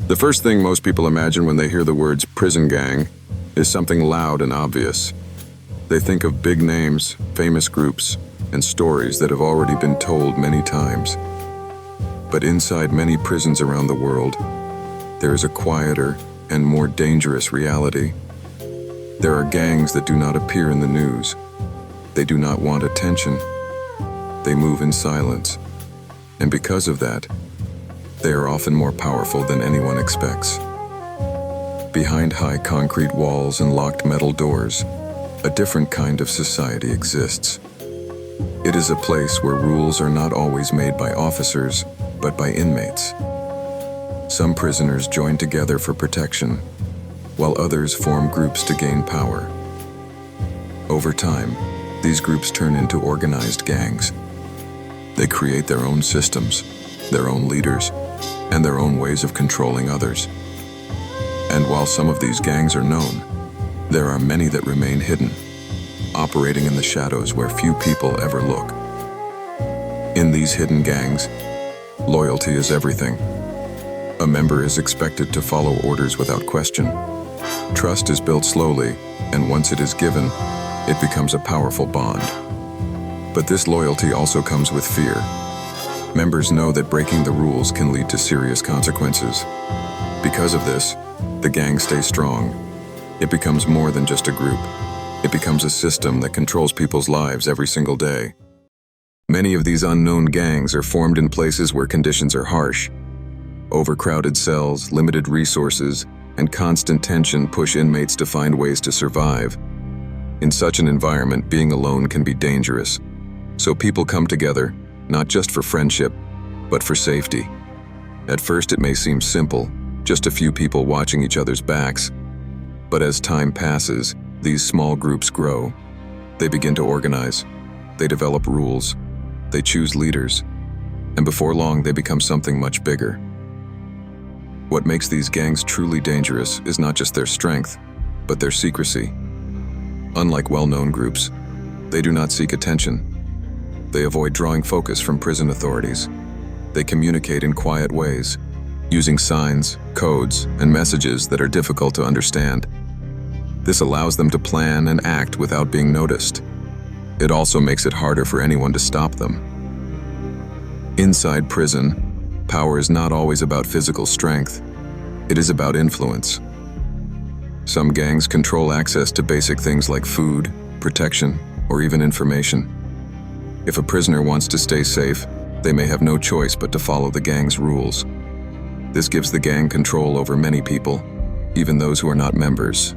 The first thing most people imagine when they hear the words prison gang is something loud and obvious. They think of big names, famous groups, and stories that have already been told many times. But inside many prisons around the world, there is a quieter and more dangerous reality. There are gangs that do not appear in the news. They do not want attention. They move in silence. And because of that, they are often more powerful than anyone expects. Behind high concrete walls and locked metal doors, a different kind of society exists. It is a place where rules are not always made by officers, but by inmates. Some prisoners join together for protection, while others form groups to gain power. Over time, these groups turn into organized gangs. They create their own systems, their own leaders, and their own ways of controlling others. And while some of these gangs are known, there are many that remain hidden, operating in the shadows where few people ever look. In these hidden gangs, loyalty is everything. A member is expected to follow orders without question. Trust is built slowly, and once it is given, it becomes a powerful bond. But this loyalty also comes with fear. Members know that breaking the rules can lead to serious consequences. Because of this, the gang stays strong. It becomes more than just a group. It becomes a system that controls people's lives every single day. Many of these unknown gangs are formed in places where conditions are harsh. Overcrowded cells, limited resources, and constant tension push inmates to find ways to survive. In such an environment, being alone can be dangerous. So people come together, not just for friendship, but for safety. At first it may seem simple, just a few people watching each other's backs. But as time passes, these small groups grow. They begin to organize. They develop rules. They choose leaders. And before long, they become something much bigger. What makes these gangs truly dangerous is not just their strength, but their secrecy. Unlike well-known groups, they do not seek attention. They avoid drawing focus from prison authorities. They communicate in quiet ways, using signs, codes, and messages that are difficult to understand. This allows them to plan and act without being noticed. It also makes it harder for anyone to stop them. Inside prison, power is not always about physical strength. It is about influence. Some gangs control access to basic things like food, protection, or even information. If a prisoner wants to stay safe, they may have no choice but to follow the gang's rules. This gives the gang control over many people, even those who are not members.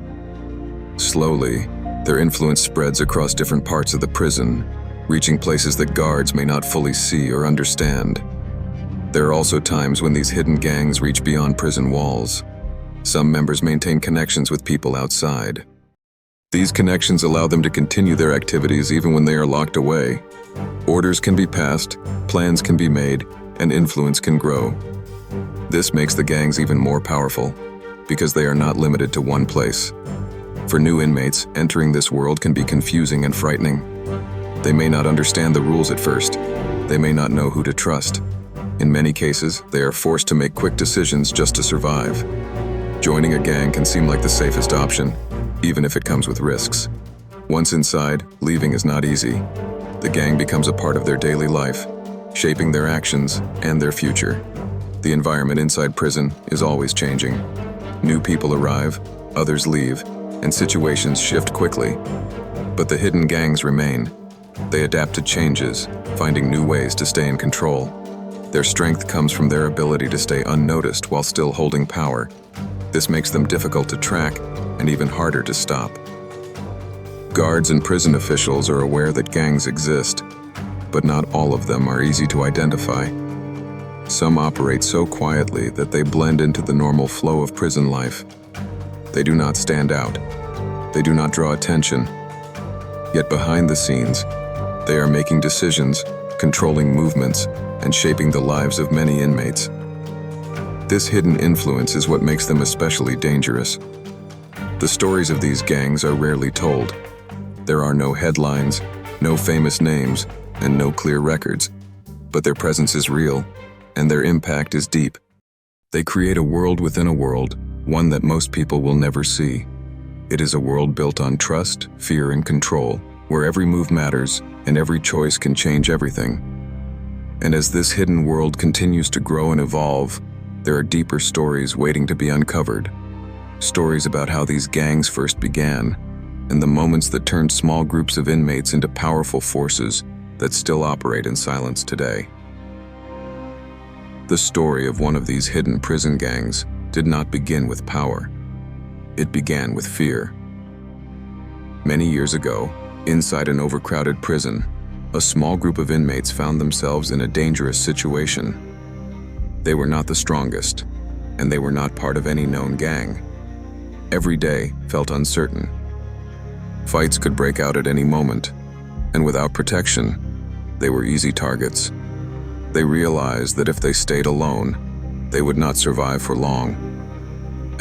Slowly, their influence spreads across different parts of the prison, reaching places that guards may not fully see or understand. There are also times when these hidden gangs reach beyond prison walls. Some members maintain connections with people outside. These connections allow them to continue their activities even when they are locked away. Orders can be passed, plans can be made, and influence can grow. This makes the gangs even more powerful, because they are not limited to one place. For new inmates, entering this world can be confusing and frightening. They may not understand the rules at first. They may not know who to trust. In many cases, they are forced to make quick decisions just to survive. Joining a gang can seem like the safest option, even if it comes with risks. Once inside, leaving is not easy. The gang becomes a part of their daily life, shaping their actions and their future. The environment inside prison is always changing. New people arrive, others leave, and situations shift quickly. But the hidden gangs remain. They adapt to changes, finding new ways to stay in control. Their strength comes from their ability to stay unnoticed while still holding power. This makes them difficult to track and even harder to stop. Guards and prison officials are aware that gangs exist, but not all of them are easy to identify. Some operate so quietly that they blend into the normal flow of prison life. They do not stand out. They do not draw attention. Yet behind the scenes, they are making decisions, controlling movements, and shaping the lives of many inmates. This hidden influence is what makes them especially dangerous. The stories of these gangs are rarely told. There are no headlines, no famous names, and no clear records. But their presence is real, and their impact is deep. They create a world within a world, one that most people will never see. It is a world built on trust, fear, and control, where every move matters and every choice can change everything. And as this hidden world continues to grow and evolve, there are deeper stories waiting to be uncovered. Stories about how these gangs first began, and the moments that turned small groups of inmates into powerful forces that still operate in silence today. The story of one of these hidden prison gangs did not begin with power. It began with fear. Many years ago, inside an overcrowded prison, a small group of inmates found themselves in a dangerous situation. They were not the strongest, and they were not part of any known gang. Every day felt uncertain. Fights could break out at any moment, and without protection, they were easy targets. They realized that if they stayed alone, they would not survive for long.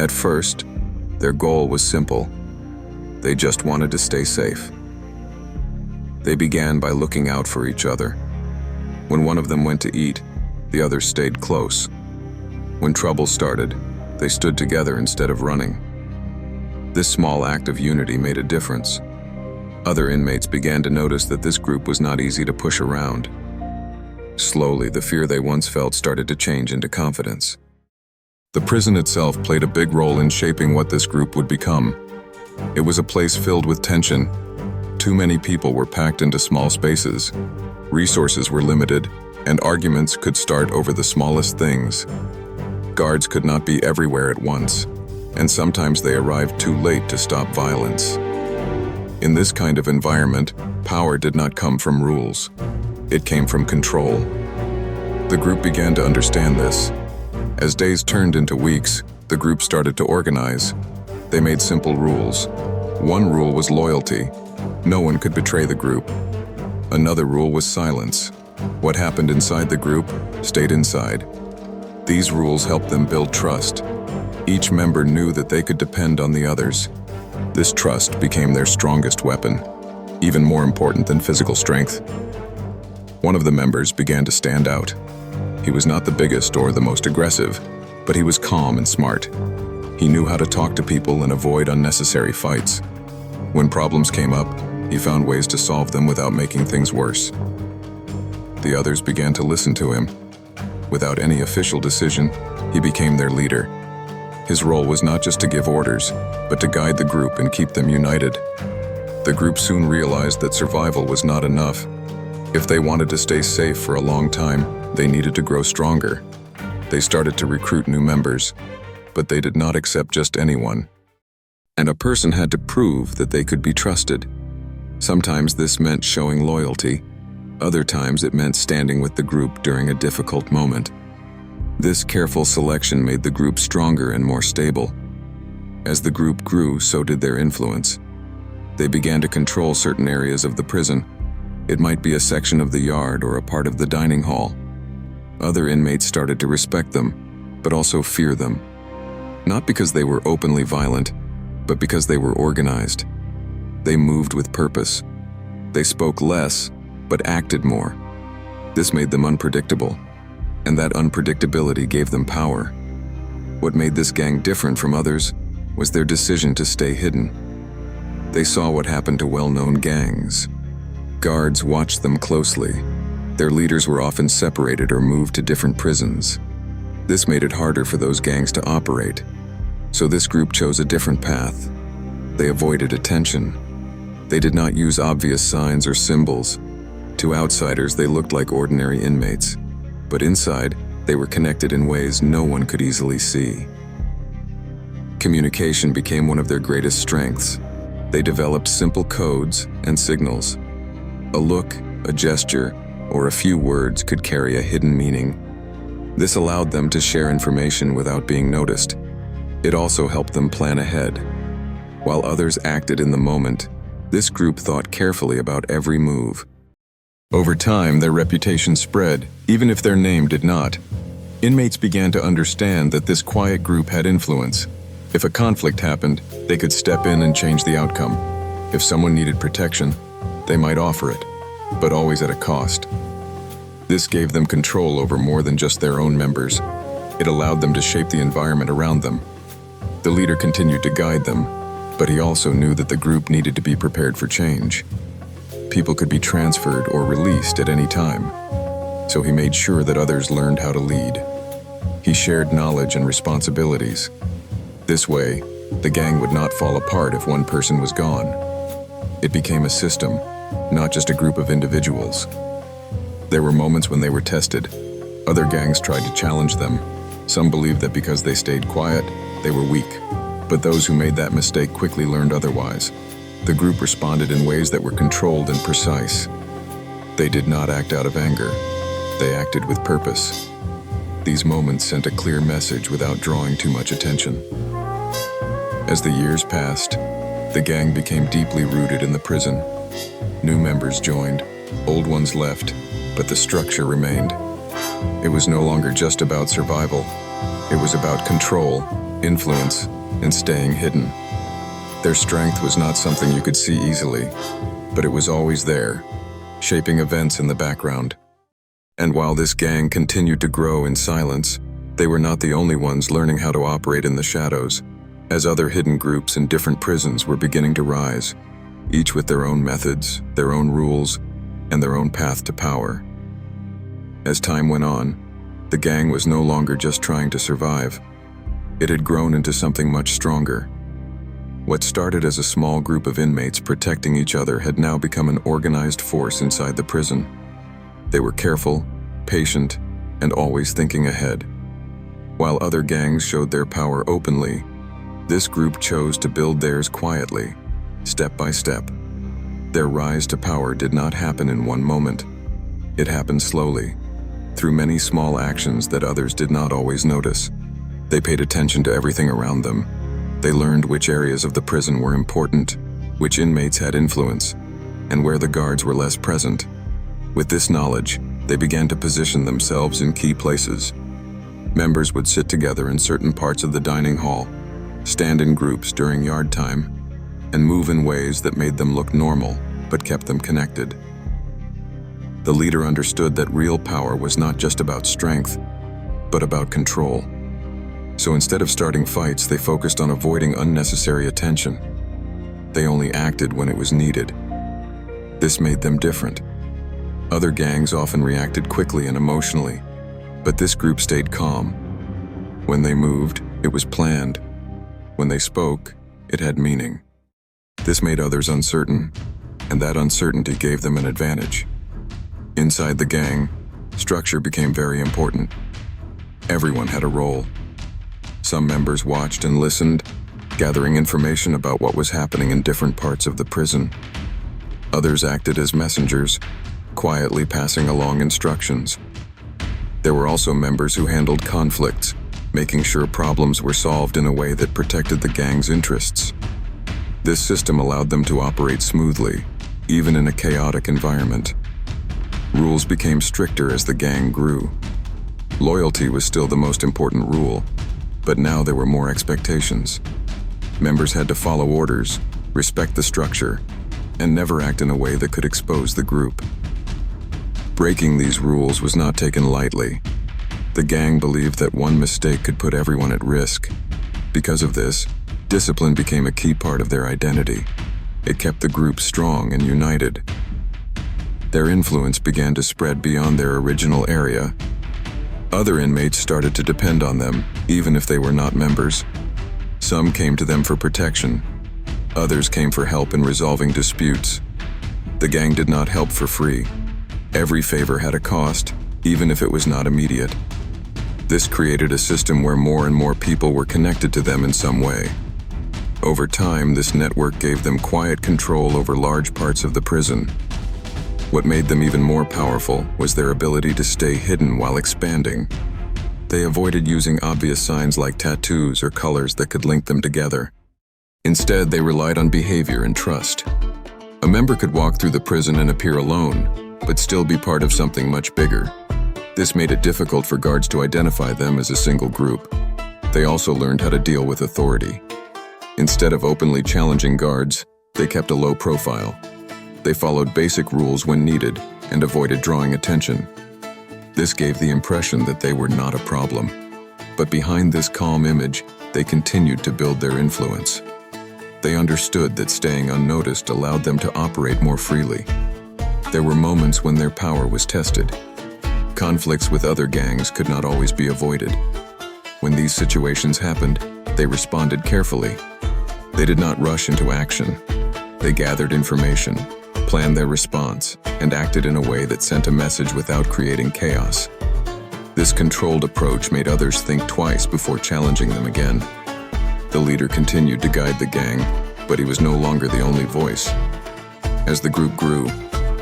At first, their goal was simple. They just wanted to stay safe. They began by looking out for each other. When one of them went to eat, the others stayed close. When trouble started, they stood together instead of running. This small act of unity made a difference. Other inmates began to notice that this group was not easy to push around. Slowly, the fear they once felt started to change into confidence. The prison itself played a big role in shaping what this group would become. It was a place filled with tension. Too many people were packed into small spaces. Resources were limited, and arguments could start over the smallest things. Guards could not be everywhere at once, and sometimes they arrived too late to stop violence. In this kind of environment, power did not come from rules. It came from control. The group began to understand this. As days turned into weeks, the group started to organize. They made simple rules. One rule was loyalty. No one could betray the group. Another rule was silence. What happened inside the group stayed inside. These rules helped them build trust. Each member knew that they could depend on the others. This trust became their strongest weapon, even more important than physical strength. One of the members began to stand out. He was not the biggest or the most aggressive, but he was calm and smart. He knew how to talk to people and avoid unnecessary fights. When problems came up, he found ways to solve them without making things worse. The others began to listen to him. Without any official decision, he became their leader. His role was not just to give orders, but to guide the group and keep them united. The group soon realized that survival was not enough. If they wanted to stay safe for a long time, they needed to grow stronger. They started to recruit new members, but they did not accept just anyone. And a person had to prove that they could be trusted. Sometimes this meant showing loyalty. Other times it meant standing with the group during a difficult moment. This careful selection made the group stronger and more stable. As the group grew, so did their influence. They began to control certain areas of the prison. It might be a section of the yard or a part of the dining hall. Other inmates started to respect them, but also fear them. Not because they were openly violent, but because they were organized. They moved with purpose. They spoke less, but acted more. This made them unpredictable, and that unpredictability gave them power. What made this gang different from others was their decision to stay hidden. They saw what happened to well-known gangs. Guards watched them closely. Their leaders were often separated or moved to different prisons. This made it harder for those gangs to operate. So this group chose a different path. They avoided attention. They did not use obvious signs or symbols. To outsiders, they looked like ordinary inmates. But inside, they were connected in ways no one could easily see. Communication became one of their greatest strengths. They developed simple codes and signals. A look, a gesture, or a few words could carry a hidden meaning. This allowed them to share information without being noticed. It also helped them plan ahead. While others acted in the moment, this group thought carefully about every move. Over time, their reputation spread, even if their name did not. Inmates began to understand that this quiet group had influence. If a conflict happened, they could step in and change the outcome. If someone needed protection, they might offer it, but always at a cost. This gave them control over more than just their own members. It allowed them to shape the environment around them. The leader continued to guide them, but he also knew that the group needed to be prepared for change. People could be transferred or released at any time, so he made sure that others learned how to lead. He shared knowledge and responsibilities. This way, the gang would not fall apart if one person was gone. It became a system, not just a group of individuals. There were moments when they were tested. Other gangs tried to challenge them. Some believed that because they stayed quiet, they were weak. But those who made that mistake quickly learned otherwise. The group responded in ways that were controlled and precise. They did not act out of anger. They acted with purpose. These moments sent a clear message without drawing too much attention. As the years passed, the gang became deeply rooted in the prison. New members joined, old ones left, but the structure remained. It was no longer just about survival. It was about control, influence, and staying hidden. Their strength was not something you could see easily, but it was always there, shaping events in the background. And while this gang continued to grow in silence, they were not the only ones learning how to operate in the shadows, as other hidden groups in different prisons were beginning to rise, each with their own methods, their own rules, and their own path to power. As time went on, the gang was no longer just trying to survive. It had grown into something much stronger. What started as a small group of inmates protecting each other had now become an organized force inside the prison. They were careful, patient, and always thinking ahead. While other gangs showed their power openly, this group chose to build theirs quietly, step by step. Their rise to power did not happen in one moment. It happened slowly, through many small actions that others did not always notice. They paid attention to everything around them. They learned which areas of the prison were important, which inmates had influence, and where the guards were less present. With this knowledge, they began to position themselves in key places. Members would sit together in certain parts of the dining hall, stand in groups during yard time, and move in ways that made them look normal but kept them connected. The leader understood that real power was not just about strength, but about control. So instead of starting fights, they focused on avoiding unnecessary attention. They only acted when it was needed. This made them different. Other gangs often reacted quickly and emotionally, but this group stayed calm. When they moved, it was planned. When they spoke, it had meaning. This made others uncertain, and that uncertainty gave them an advantage. Inside the gang, structure became very important. Everyone had a role. Some members watched and listened, gathering information about what was happening in different parts of the prison. Others acted as messengers, quietly passing along instructions. There were also members who handled conflicts, making sure problems were solved in a way that protected the gang's interests. This system allowed them to operate smoothly, even in a chaotic environment. Rules became stricter as the gang grew. Loyalty was still the most important rule, but now there were more expectations. Members had to follow orders, respect the structure, and never act in a way that could expose the group. Breaking these rules was not taken lightly. The gang believed that one mistake could put everyone at risk. Because of this, discipline became a key part of their identity. It kept the group strong and united. Their influence began to spread beyond their original area. Other inmates started to depend on them, even if they were not members. Some came to them for protection. Others came for help in resolving disputes. The gang did not help for free. Every favor had a cost, even if it was not immediate. This created a system where more and more people were connected to them in some way. Over time, this network gave them quiet control over large parts of the prison. What made them even more powerful was their ability to stay hidden while expanding. They avoided using obvious signs like tattoos or colors that could link them together. Instead, they relied on behavior and trust. A member could walk through the prison and appear alone, but still be part of something much bigger. This made it difficult for guards to identify them as a single group. They also learned how to deal with authority. Instead of openly challenging guards, they kept a low profile. They followed basic rules when needed and avoided drawing attention. This gave the impression that they were not a problem, But behind this calm image, they continued to build their influence. They understood that staying unnoticed allowed them to operate more freely. There were moments when their power was tested. Conflicts with other gangs could not always be avoided. When these situations happened, they responded carefully. They did not rush into action. They gathered information, planned their response, and acted in a way that sent a message without creating chaos. This controlled approach made others think twice before challenging them again. The leader continued to guide the gang, but he was no longer the only voice. As the group grew,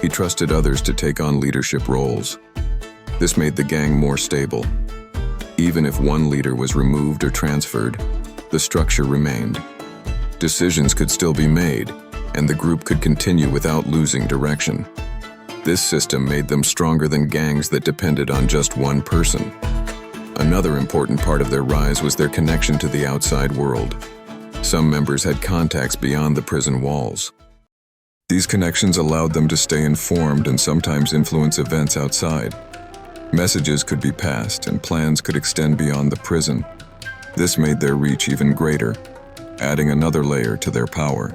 he trusted others to take on leadership roles. This made the gang more stable. Even if one leader was removed or transferred, the structure remained. Decisions could still be made, and the group could continue without losing direction. This system made them stronger than gangs that depended on just one person. Another important part of their rise was their connection to the outside world. Some members had contacts beyond the prison walls. These connections allowed them to stay informed and sometimes influence events outside. Messages could be passed and plans could extend beyond the prison. This made their reach even greater, adding another layer to their power.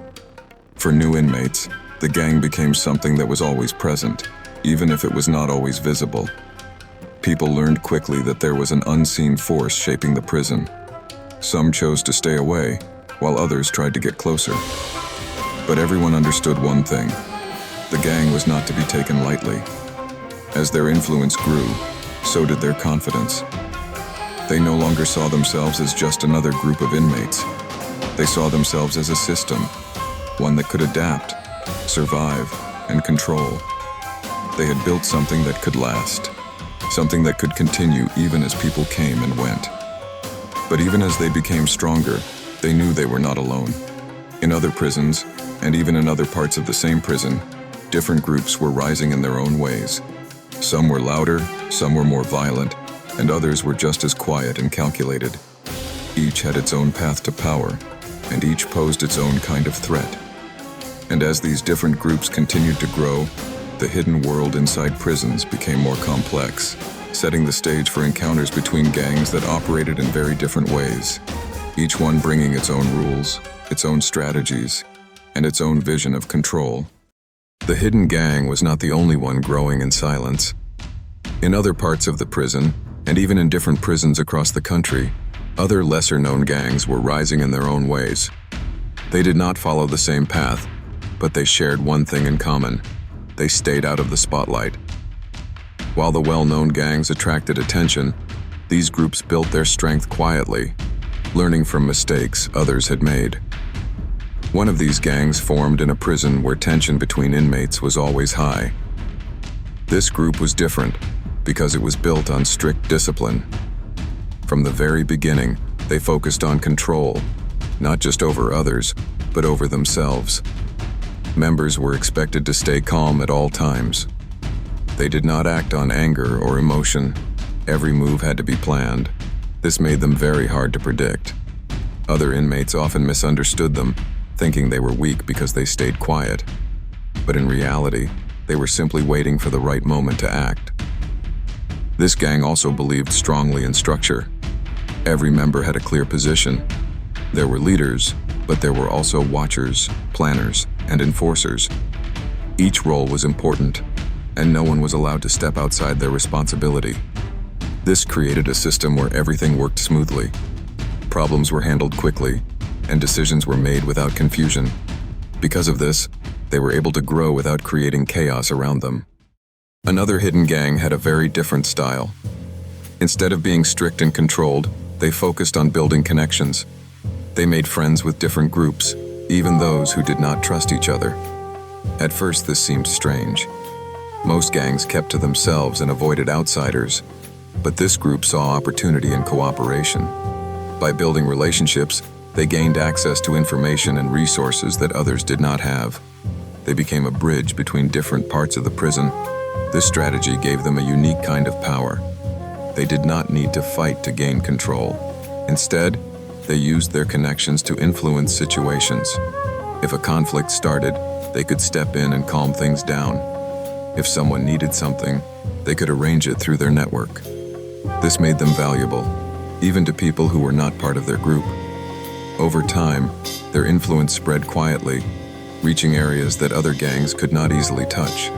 For new inmates, the gang became something that was always present, even if it was not always visible. People learned quickly that there was an unseen force shaping the prison. Some chose to stay away, while others tried to get closer. But everyone understood one thing: the gang was not to be taken lightly. As their influence grew, so did their confidence. They no longer saw themselves as just another group of inmates. They saw themselves as a system, one that could adapt, survive, and control. They had built something that could last, something that could continue even as people came and went. But even as they became stronger, they knew they were not alone. In other prisons, and even in other parts of the same prison, different groups were rising in their own ways. Some were louder, some were more violent, and others were just as quiet and calculated. Each had its own path to power, and each posed its own kind of threat. And as these different groups continued to grow, the hidden world inside prisons became more complex, setting the stage for encounters between gangs that operated in very different ways, each one bringing its own rules, its own strategies, and its own vision of control. The hidden gang was not the only one growing in silence. In other parts of the prison, and even in different prisons across the country, other lesser-known gangs were rising in their own ways. They did not follow the same path, but they shared one thing in common: they stayed out of the spotlight. While the well-known gangs attracted attention, these groups built their strength quietly, learning from mistakes others had made. One of these gangs formed in a prison where tension between inmates was always high. This group was different because it was built on strict discipline. From the very beginning, they focused on control, not just over others, but over themselves. Members were expected to stay calm at all times. They did not act on anger or emotion. Every move had to be planned. This made them very hard to predict. Other inmates often misunderstood them, thinking they were weak because they stayed quiet. But in reality, they were simply waiting for the right moment to act. This gang also believed strongly in structure. Every member had a clear position. There were leaders, but there were also watchers, planners, and enforcers. Each role was important, and no one was allowed to step outside their responsibility. This created a system where everything worked smoothly. Problems were handled quickly, and decisions were made without confusion. Because of this, they were able to grow without creating chaos around them. Another hidden gang had a very different style. Instead of being strict and controlled, they focused on building connections. They made friends with different groups, even those who did not trust each other. At first, this seemed strange. Most gangs kept to themselves and avoided outsiders, but this group saw opportunity in cooperation. By building relationships, they gained access to information and resources that others did not have. They became a bridge between different parts of the prison. This strategy gave them a unique kind of power. They did not need to fight to gain control. Instead, they used their connections to influence situations. If a conflict started, they could step in and calm things down. If someone needed something, they could arrange it through their network. This made them valuable, even to people who were not part of their group. Over time, their influence spread quietly, reaching areas that other gangs could not easily touch.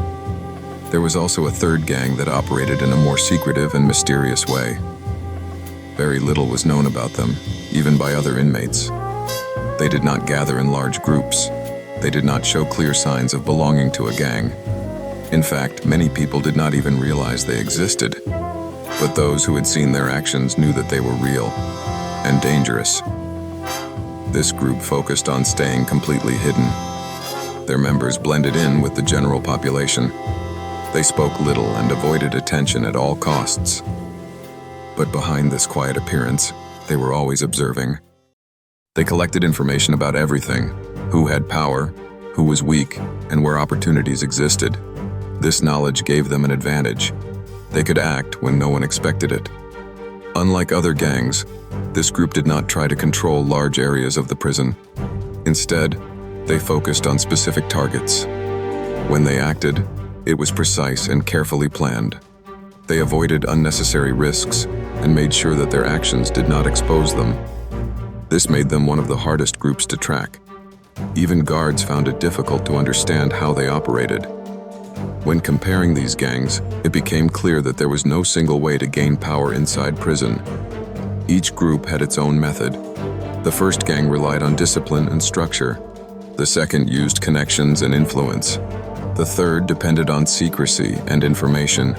There was also a third gang that operated in a more secretive and mysterious way. Very little was known about them, even by other inmates. They did not gather in large groups. They did not show clear signs of belonging to a gang. In fact, many people did not even realize they existed. But those who had seen their actions knew that they were real and dangerous. This group focused on staying completely hidden. Their members blended in with the general population. They spoke little and avoided attention at all costs. But behind this quiet appearance, they were always observing. They collected information about everything: who had power, who was weak, and where opportunities existed. This knowledge gave them an advantage. They could act when no one expected it. Unlike other gangs, this group did not try to control large areas of the prison. Instead, they focused on specific targets. When they acted, it was precise and carefully planned. They avoided unnecessary risks and made sure that their actions did not expose them. This made them one of the hardest groups to track. Even guards found it difficult to understand how they operated. When comparing these gangs, it became clear that there was no single way to gain power inside prison. Each group had its own method. The first gang relied on discipline and structure. The second used connections and influence. The third depended on secrecy and information.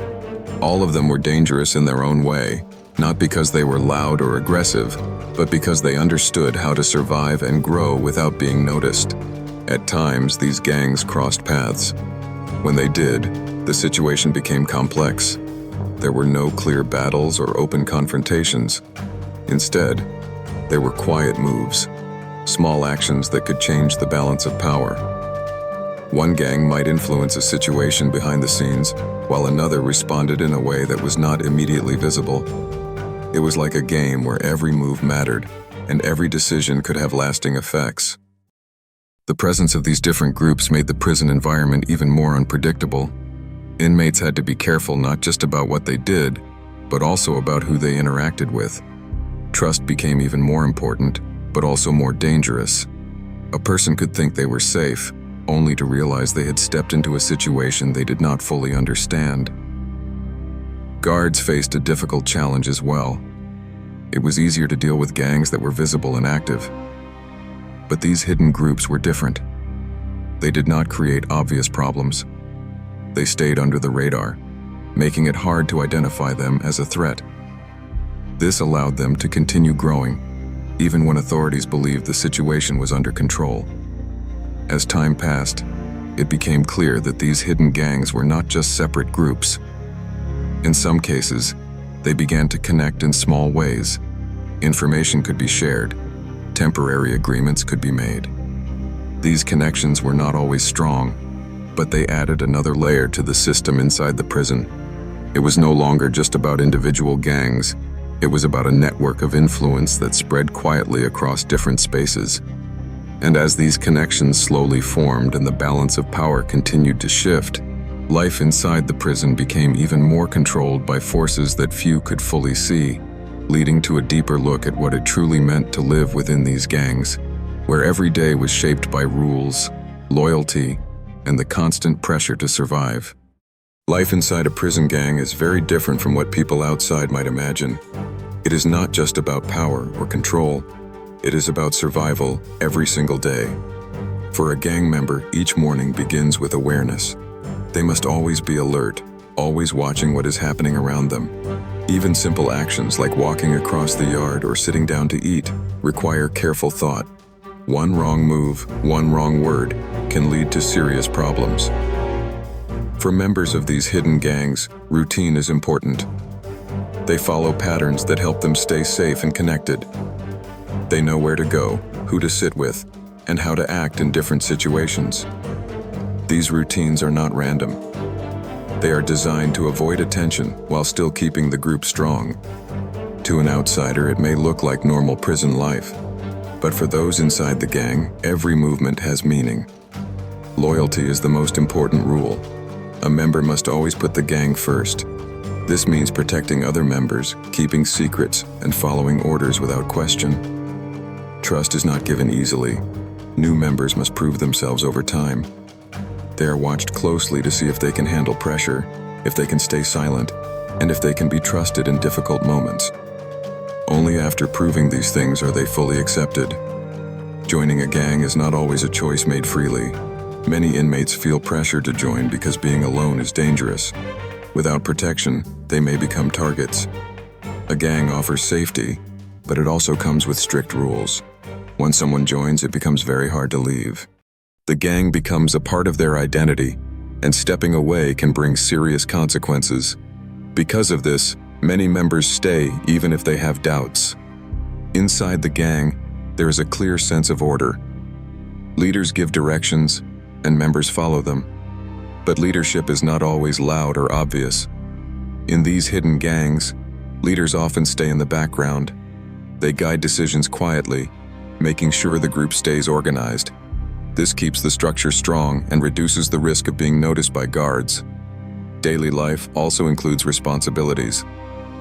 All of them were dangerous in their own way, not because they were loud or aggressive, but because they understood how to survive and grow without being noticed. At times, these gangs crossed paths. When they did, the situation became complex. There were no clear battles or open confrontations. Instead, there were quiet moves, small actions that could change the balance of power. One gang might influence a situation behind the scenes, while another responded in a way that was not immediately visible. It was like a game where every move mattered, and every decision could have lasting effects. The presence of these different groups made the prison environment even more unpredictable. Inmates had to be careful not just about what they did, but also about who they interacted with. Trust became even more important, but also more dangerous. A person could think they were safe, only to realize they had stepped into a situation they did not fully understand. Guards faced a difficult challenge as well. It was easier to deal with gangs that were visible and active. But these hidden groups were different. They did not create obvious problems. They stayed under the radar, making it hard to identify them as a threat. This allowed them to continue growing, even when authorities believed the situation was under control. As time passed, it became clear that these hidden gangs were not just separate groups. In some cases, they began to connect in small ways. Information could be shared. Temporary agreements could be made. These connections were not always strong, but they added another layer to the system inside the prison. It was no longer just about individual gangs. It was about a network of influence that spread quietly across different spaces. And as these connections slowly formed and the balance of power continued to shift, life inside the prison became even more controlled by forces that few could fully see, leading to a deeper look at what it truly meant to live within these gangs, where every day was shaped by rules, loyalty, and the constant pressure to survive. Life inside a prison gang is very different from what people outside might imagine. It is not just about power or control. It is about survival every single day. For a gang member, each morning begins with awareness. They must always be alert, always watching what is happening around them. Even simple actions like walking across the yard or sitting down to eat require careful thought. One wrong move, one wrong word, can lead to serious problems. For members of these hidden gangs, routine is important. They follow patterns that help them stay safe and connected. They know where to go, who to sit with, and how to act in different situations. These routines are not random. They are designed to avoid attention while still keeping the group strong. To an outsider, it may look like normal prison life, but for those inside the gang, every movement has meaning. Loyalty is the most important rule. A member must always put the gang first. This means protecting other members, keeping secrets, and following orders without question. Trust is not given easily. New members must prove themselves over time. They are watched closely to see if they can handle pressure, if they can stay silent, and if they can be trusted in difficult moments. Only after proving these things are they fully accepted. Joining a gang is not always a choice made freely. Many inmates feel pressure to join because being alone is dangerous. Without protection, they may become targets. A gang offers safety, but it also comes with strict rules. Once someone joins, it becomes very hard to leave. The gang becomes a part of their identity, and stepping away can bring serious consequences. Because of this, many members stay even if they have doubts. Inside the gang, there is a clear sense of order. Leaders give directions, and members follow them. But leadership is not always loud or obvious. In these hidden gangs, leaders often stay in the background. They guide decisions quietly, making sure the group stays organized. This keeps the structure strong and reduces the risk of being noticed by guards. Daily life also includes responsibilities.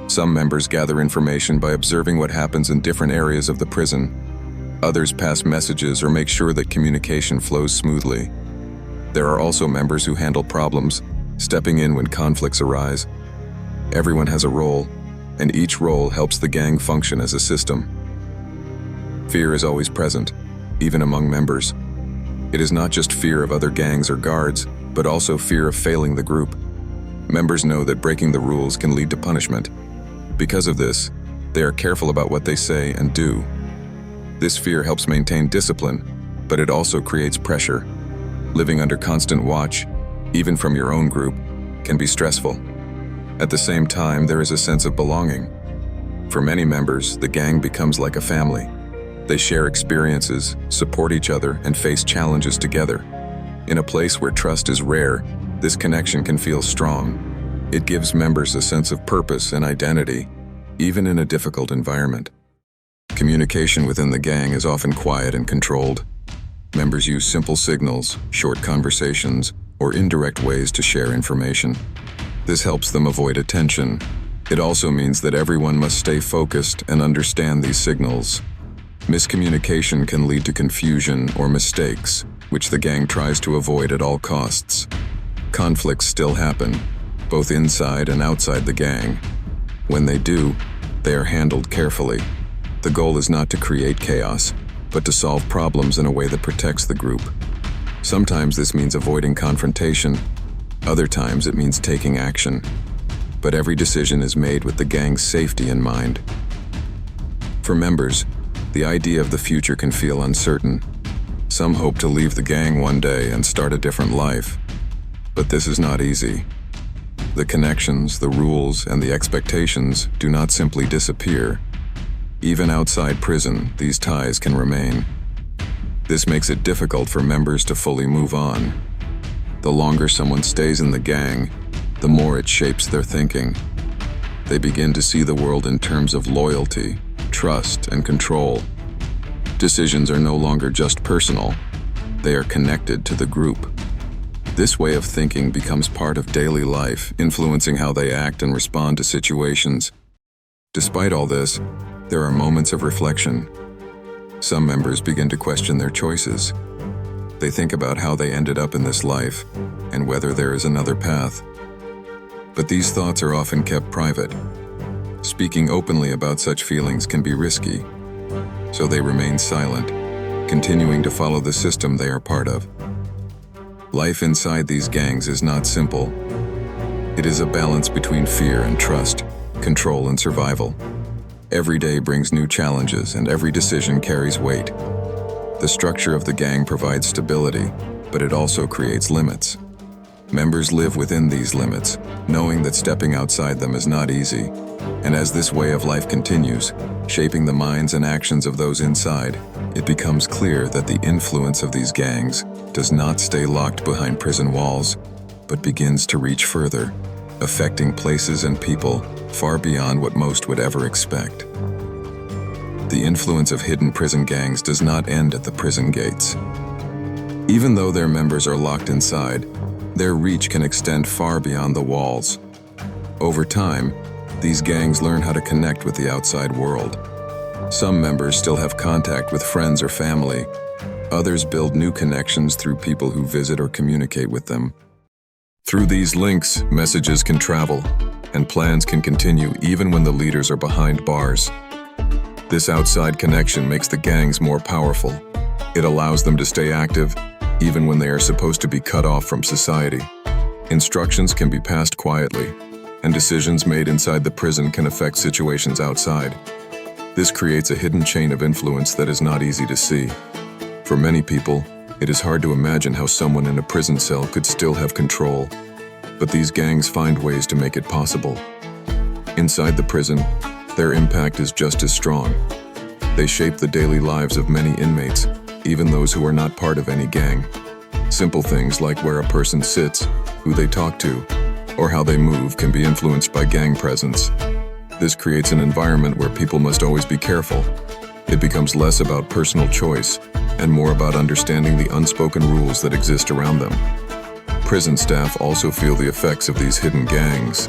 Some members gather information by observing what happens in different areas of the prison. Others pass messages or make sure that communication flows smoothly. There are also members who handle problems, stepping in when conflicts arise. Everyone has a role, and each role helps the gang function as a system. Fear is always present, even among members. It is not just fear of other gangs or guards, but also fear of failing the group. Members know that breaking the rules can lead to punishment. Because of this, they are careful about what they say and do. This fear helps maintain discipline, but it also creates pressure. Living under constant watch, even from your own group, can be stressful. At the same time, there is a sense of belonging. For many members, the gang becomes like a family. They share experiences, support each other, and face challenges together. In a place where trust is rare, this connection can feel strong. It gives members a sense of purpose and identity, even in a difficult environment. Communication within the gang is often quiet and controlled. Members use simple signals, short conversations, or indirect ways to share information. This helps them avoid attention. It also means that everyone must stay focused and understand these signals. Miscommunication can lead to confusion or mistakes, which the gang tries to avoid at all costs. Conflicts still happen, both inside and outside the gang. When they do, they are handled carefully. The goal is not to create chaos, but to solve problems in a way that protects the group. Sometimes this means avoiding confrontation. Other times it means taking action. But every decision is made with the gang's safety in mind. For members, the idea of the future can feel uncertain. Some hope to leave the gang one day and start a different life. But this is not easy. The connections, the rules, and the expectations do not simply disappear. Even outside prison, these ties can remain. This makes it difficult for members to fully move on. The longer someone stays in the gang, the more it shapes their thinking. They begin to see the world in terms of loyalty, trust, and control. Decisions are no longer just personal. They are connected to the group. This way of thinking becomes part of daily life, influencing how they act and respond to situations. Despite all this, there are moments of reflection. Some members begin to question their choices. They think about how they ended up in this life and whether there is another path. But these thoughts are often kept private. Speaking openly about such feelings can be risky, so they remain silent, continuing to follow the system they are part of. Life inside these gangs is not simple. It is a balance between fear and trust, control and survival. Every day brings new challenges and every decision carries weight. The structure of the gang provides stability, but it also creates limits. Members live within these limits, knowing that stepping outside them is not easy. And as this way of life continues, shaping the minds and actions of those inside, it becomes clear that the influence of these gangs does not stay locked behind prison walls, but begins to reach further, affecting places and people far beyond what most would ever expect. The influence of hidden prison gangs does not end at the prison gates. Even though their members are locked inside, their reach can extend far beyond the walls. Over time, these gangs learn how to connect with the outside world. Some members still have contact with friends or family. Others build new connections through people who visit or communicate with them. Through these links, messages can travel, and plans can continue even when the leaders are behind bars. This outside connection makes the gangs more powerful. It allows them to stay active, even when they are supposed to be cut off from society. Instructions can be passed quietly, and decisions made inside the prison can affect situations outside. This creates a hidden chain of influence that is not easy to see. For many people, it is hard to imagine how someone in a prison cell could still have control, but these gangs find ways to make it possible. Inside the prison, their impact is just as strong. They shape the daily lives of many inmates, even those who are not part of any gang. Simple things like where a person sits, who they talk to, or how they move can be influenced by gang presence. This creates an environment where people must always be careful. It becomes less about personal choice and more about understanding the unspoken rules that exist around them. Prison staff also feel the effects of these hidden gangs.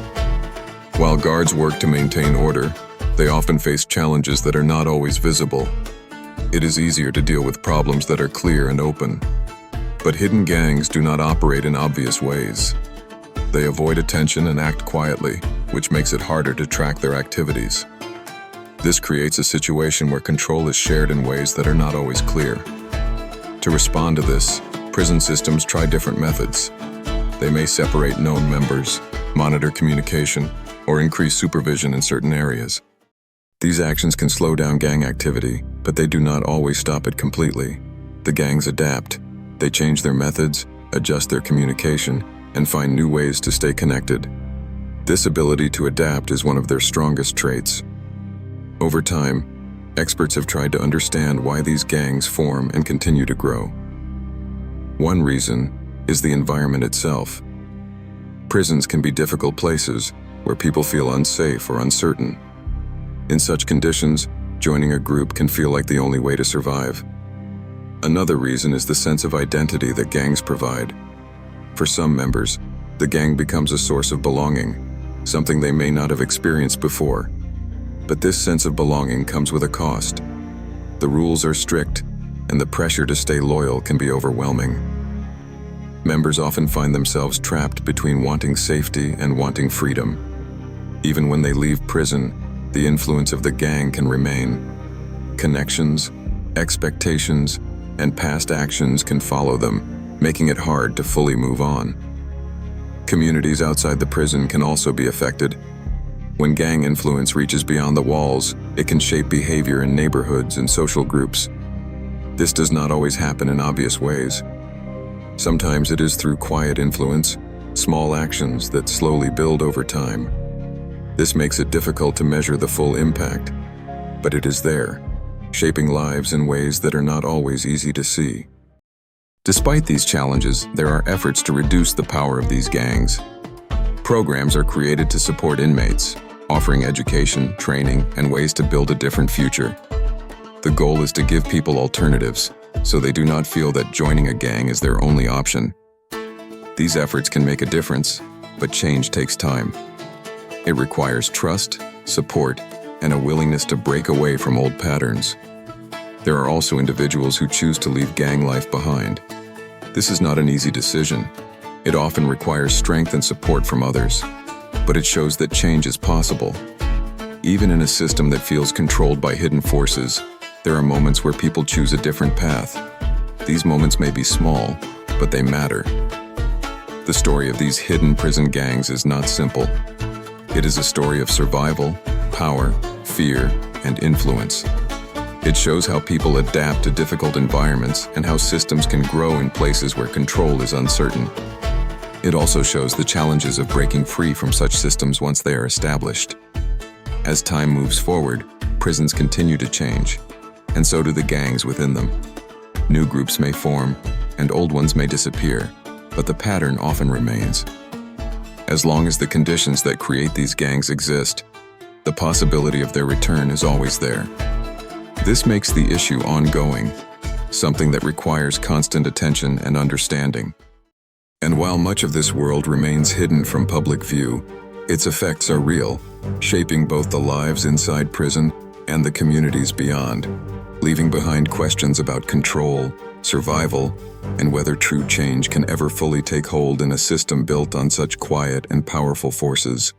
While guards work to maintain order, they often face challenges that are not always visible. It is easier to deal with problems that are clear and open. But hidden gangs do not operate in obvious ways. They avoid attention and act quietly, which makes it harder to track their activities. This creates a situation where control is shared in ways that are not always clear. To respond to this, prison systems try different methods. They may separate known members, monitor communication, or increase supervision in certain areas. These actions can slow down gang activity, but they do not always stop it completely. The gangs adapt. They change their methods, adjust their communication, and find new ways to stay connected. This ability to adapt is one of their strongest traits. Over time, experts have tried to understand why these gangs form and continue to grow. One reason is the environment itself. Prisons can be difficult places where people feel unsafe or uncertain. In such conditions, joining a group can feel like the only way to survive. Another reason is the sense of identity that gangs provide. For some members, the gang becomes a source of belonging, something they may not have experienced before. But this sense of belonging comes with a cost. The rules are strict, and the pressure to stay loyal can be overwhelming. Members often find themselves trapped between wanting safety and wanting freedom. Even when they leave prison, the influence of the gang can remain. Connections, expectations, and past actions can follow them, making it hard to fully move on. Communities outside the prison can also be affected. When gang influence reaches beyond the walls, it can shape behavior in neighborhoods and social groups. This does not always happen in obvious ways. Sometimes it is through quiet influence, small actions that slowly build over time. This makes it difficult to measure the full impact, but it is there, shaping lives in ways that are not always easy to see. Despite these challenges, there are efforts to reduce the power of these gangs. Programs are created to support inmates, offering education, training, and ways to build a different future. The goal is to give people alternatives, so they do not feel that joining a gang is their only option. These efforts can make a difference, but change takes time. It requires trust, support, and a willingness to break away from old patterns. There are also individuals who choose to leave gang life behind. This is not an easy decision. It often requires strength and support from others, but it shows that change is possible. Even in a system that feels controlled by hidden forces, there are moments where people choose a different path. These moments may be small, but they matter. The story of these hidden prison gangs is not simple. It is a story of survival, power, fear, and influence. It shows how people adapt to difficult environments and how systems can grow in places where control is uncertain. It also shows the challenges of breaking free from such systems once they are established. As time moves forward, prisons continue to change, and so do the gangs within them. New groups may form, and old ones may disappear, but the pattern often remains. As long as the conditions that create these gangs exist, the possibility of their return is always there. This makes the issue ongoing, something that requires constant attention and understanding. And while much of this world remains hidden from public view, Its effects are real, shaping both the lives inside prison and the communities beyond, leaving behind questions about control, survival, and whether true change can ever fully take hold in a system built on such quiet and powerful forces.